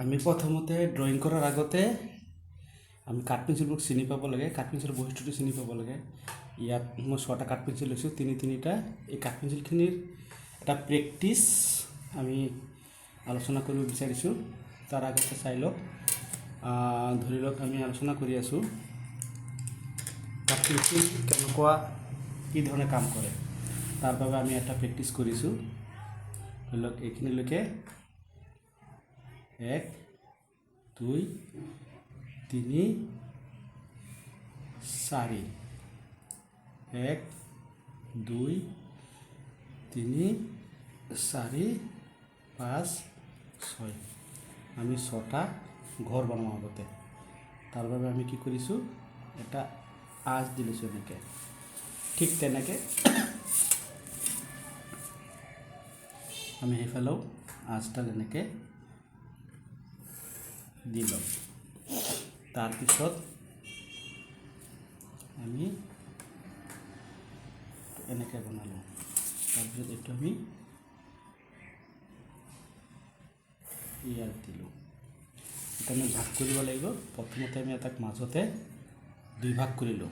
আমি প্ৰথমতে ড্ৰয়িং কৰাৰ আগতে আমি কাঠ পেঞ্চিলবোৰ চিনি পাব লাগে। কাঠ পেঞ্চিলৰ বৈশিষ্ট্যটো চিনি পাব লাগে। ইয়াত মই 6টা কাঠ পেঞ্চিল লৈছোঁ, তিনিটা। এই কাঠ পেঞ্চিলখিনিৰ এটা প্ৰেক্টিচ আমি আলোচনা কৰিব বিচাৰিছোঁ। তাৰ আগতে চাই লওক, ধৰি লওক আমি আলোচনা কৰি আছোঁ কাঠ পেঞ্চিল কেনেকুৱা কি ধৰণে কাম কৰে। তাৰ বাবে আমি এটা প্ৰেক্টিচ কৰিছোঁ। ধৰি লওক এইখিনিলৈকে 1 2 3 4 1 2 3 4 5 6 আমি 6টা ঘৰ বনাওঁ আগতে। তাৰ বাবে আমি কি কৰিছোঁ, এটা আঁচ দি লৈছোঁ এনেকৈ। ঠিক তেনেকৈ আমি সেইফালেও আঁচডাল এনেকৈ দি লওঁ। তাৰপিছত আমি এনেকৈ বনালোঁ। তাৰপিছত এইটো আমি ইয়াত দিলোঁ। এটা আমি ভাগ কৰিব লাগিব। প্ৰথমতে আমি এটাক মাজতে 2 ভাগ কৰিলোঁ।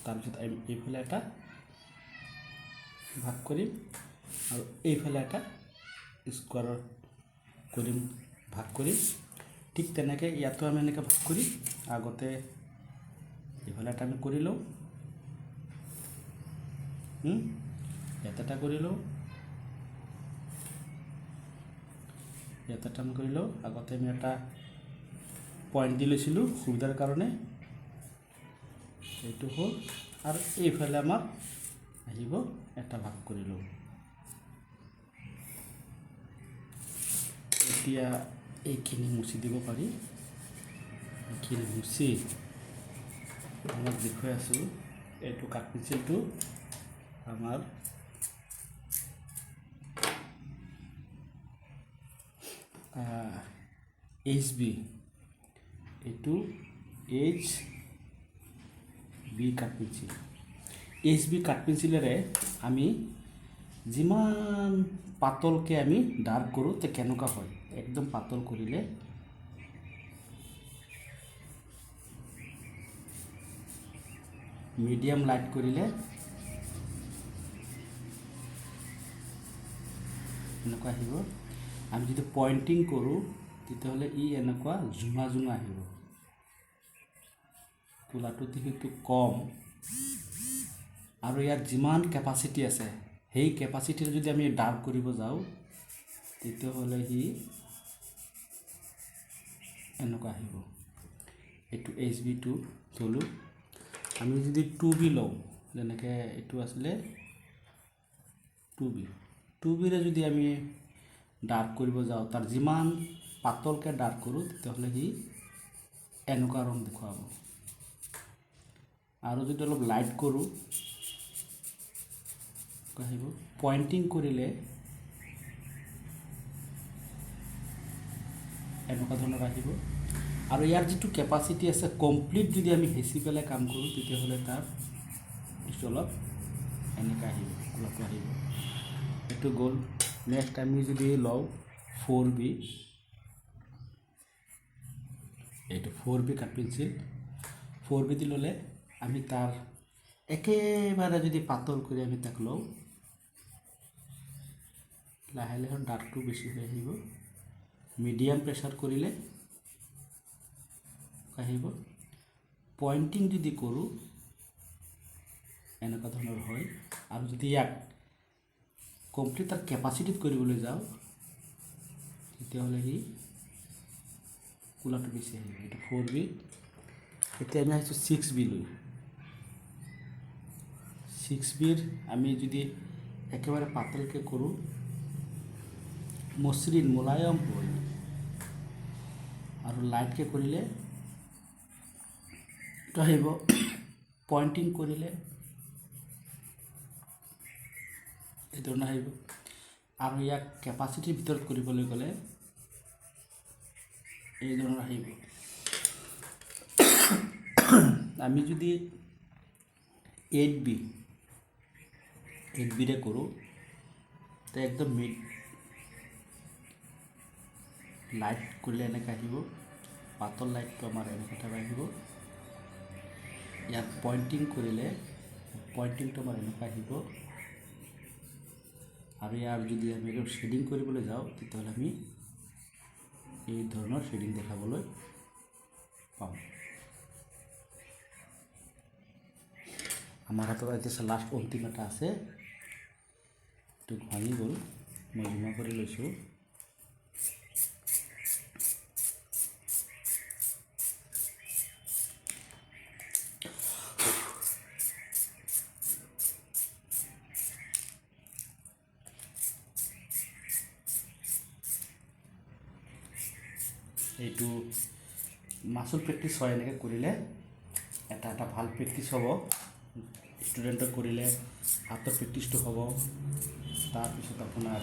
তাৰপিছত আমি এইফালে এটা ভাগ কৰিম আৰু এইফালে এটা স্কোৱাৰৰ কৰিম, ভাগ কৰিম। ঠিক তেনেকৈ ইয়াতো আমি এনেকৈ ভাগ কৰিম। আগতে এইফালে এটা আমি কৰি লওঁ, ইয়াত এটা কৰি লওঁ, ইয়াত এটা আমি কৰি লওঁ। আগতে আমি এটা পইণ্ট দি লৈছিলোঁ সুবিধাৰ কাৰণে, এইটো হ'ল। আৰু এইফালে আমাৰ আহিব এটা ভাগ কৰি লওঁ। এতিয়া এইখিনি মুচি দিব পাৰি। এইখিনি মুচি আমাক দেখুৱাই আছোঁ, এইটো কাঠ পেঞ্চিলটো আমাৰ HB, এইটো HB কাঠ পেঞ্চিল। HB কাঠ পেঞ্চিলেৰে আমি যিমান পাতলকৈ আমি ডাৰ্ক কৰোঁ তে কেনেকুৱা হয়। একদম পাতল কৰিলে মিডিয়াম লাইট কৰিলে এনেকুৱা আহিব। আমি যদি পইণ্টিং কৰোঁ তেতিয়াহ'লে ই এনেকুৱা জোঙা আহিব। কোলাটো কিন্তু কম আৰু ইয়াত যিমান কেপাচিটি আছে সেই কেপাচিটিৰ যদি আমি ডাৰ্ক কৰিব যাওঁ তেতিয়াহ'লে সি এনেকুৱা আহিব। এইটো HB2 থলোঁ। আমি যদি 2B লওঁ, যেনেকৈ এইটো আছিলে 2Bৰে যদি আমি ডাৰ্ক কৰিব যাওঁ, তাৰ যিমান পাতলকৈ ডাৰ্ক কৰোঁ তেতিয়াহ'লে সি এনেকুৱা ৰং দেখুৱাব। আৰু যদি অলপ লাইট কৰোঁ আহিব। পইণ্টিং কৰিলে এনেকুৱা ধৰণৰ আহিব। আৰু ইয়াৰ যিটো কেপাচিটি আছে কমপ্লিট যদি আমি হেঁচি পেলাই কাম কৰোঁ তেতিয়াহ'লে তাৰ অলপ এনেকৈ আহিব, অলপ আহিব। এইটো গ'ল। নেক্সট আমি যদি লওঁ 4B, এইটো 4B কাঠ পেঞ্চিল। 4B দি ল'লে আমি তাৰ একেবাৰে যদি পাতল কৰি আমি তাক লওঁ, লাহে লাহে ডাৰ্কটো বেছি হৈ আহিব। মিডিয়াম প্ৰেছাৰ কৰিলে আহিব। পইণ্টিং যদি কৰোঁ এনেকুৱা ধৰণৰ হয়। আৰু যদি ইয়াক কমপ্লিট তাৰ কেপাচিটিত কৰিবলৈ যাওঁ তেতিয়াহ'লে সি কোলাটো বেছি আহিব। এইটো 4B। এতিয়া আমি আহিছোঁ 6B লৈ। 6Bৰ আমি যদি একেবাৰে পাতলকৈ কৰোঁ, মসৃণ মোলায়ম হয়। আৰু লাইটকৈ কৰিলে এইটো আহিব। পইণ্টিং কৰিলে এই ধৰণে আহিব। আৰু ইয়াক কেপাচিটিৰ ভিতৰত কৰিবলৈ গ'লে এই ধৰণৰ আহিব। আমি যদি 8Bৰে কৰোঁ তো একদম লাইট কৰিলে এনেকৈ আহিব, পাতল লাইটটো আমাৰ এনেকৈ টাইপ আহিব। ইয়াত পইণ্টিং কৰিলে পইণ্টিংটো আমাৰ এনেকৈ আহিব। আৰু ইয়াৰ যদি আমি শ্বেডিং কৰিবলৈ যাওঁ তেতিয়াহ'লে আমি এই ধৰণৰ শ্বেডিং দেখাবলৈ পাম। আমাৰ হাতত এতিয়া লাষ্ট অন্তিম এটা আছে, এইটো ভাঙি গ'ল, মই জমা কৰি লৈছোঁ। এইটো মাচুল প্ৰেক্টিছ হয়, এনেকৈ কৰিলে এটা এটা ভাল প্ৰেক্টিছ হ'ব। ষ্টুডেণ্টক কৰিলে হাতৰ প্ৰেক্টিছটো হ'ব। তাৰপিছত আপোনাৰ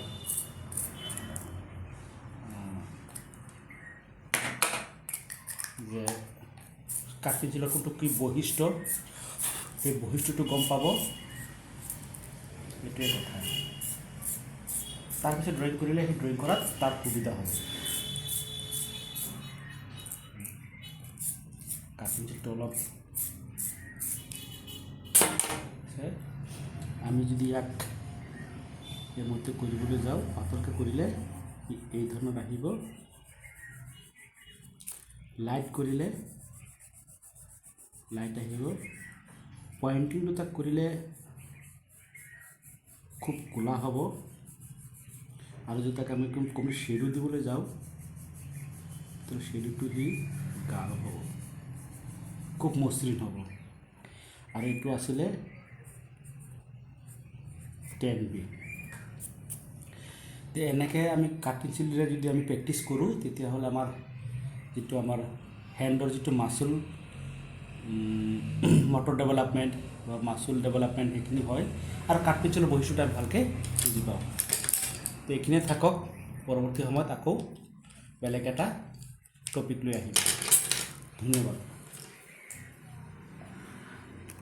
যে কাঠ পেঞ্চিলৰ কোনটো কি বৈশিষ্ট্য, সেই বৈশিষ্ট্যটো গম পাব, এইটোৱে কথা। তাৰপিছত ড্ৰয়িং কৰিলে সেই ড্ৰয়িং কৰাত তাৰ সুবিধা হ'ব। কাঠ পেঞ্চিলটো অলপ আমি যদি ইয়াক এই মতে কৰিবলৈ যাওঁ, পাতলকৈ কৰিলে এই ধৰণৰ আহিব। লাইট কৰিলে লাইট আহিব। পইণ্টিংটো তাক কৰিলে খুব ক'লা হ'ব। আৰু যদি তাক আমি কম শ্বেডো দিবলৈ যাওঁ তো শ্বেডোটো সি গাঢ় হ'ব, খুব মসৃণ হ'ব। আৰু এইটো আছিলে 10B। তো এনেকৈ আমি কাঠ পেঞ্চিলেৰে যদি আমি প্ৰেক্টিছ কৰোঁ তেতিয়াহ'লে আমাৰ যিটো আমাৰ হেণ্ডৰ যিটো মাচুল মটৰ ডেভেলপমেণ্ট বা মাচুল ডেভেলপমেণ্ট সেইখিনি হয়। আৰু কাঠ পেঞ্চিলৰ বৈশিষ্ট্যটো আমি ভালকৈ বুজি পাওঁ। তো এইখিনিয়ে থাকক, পৰৱৰ্তী সময়ত আকৌ বেলেগ এটা টপিক লৈ আহিম। ধন্যবাদ।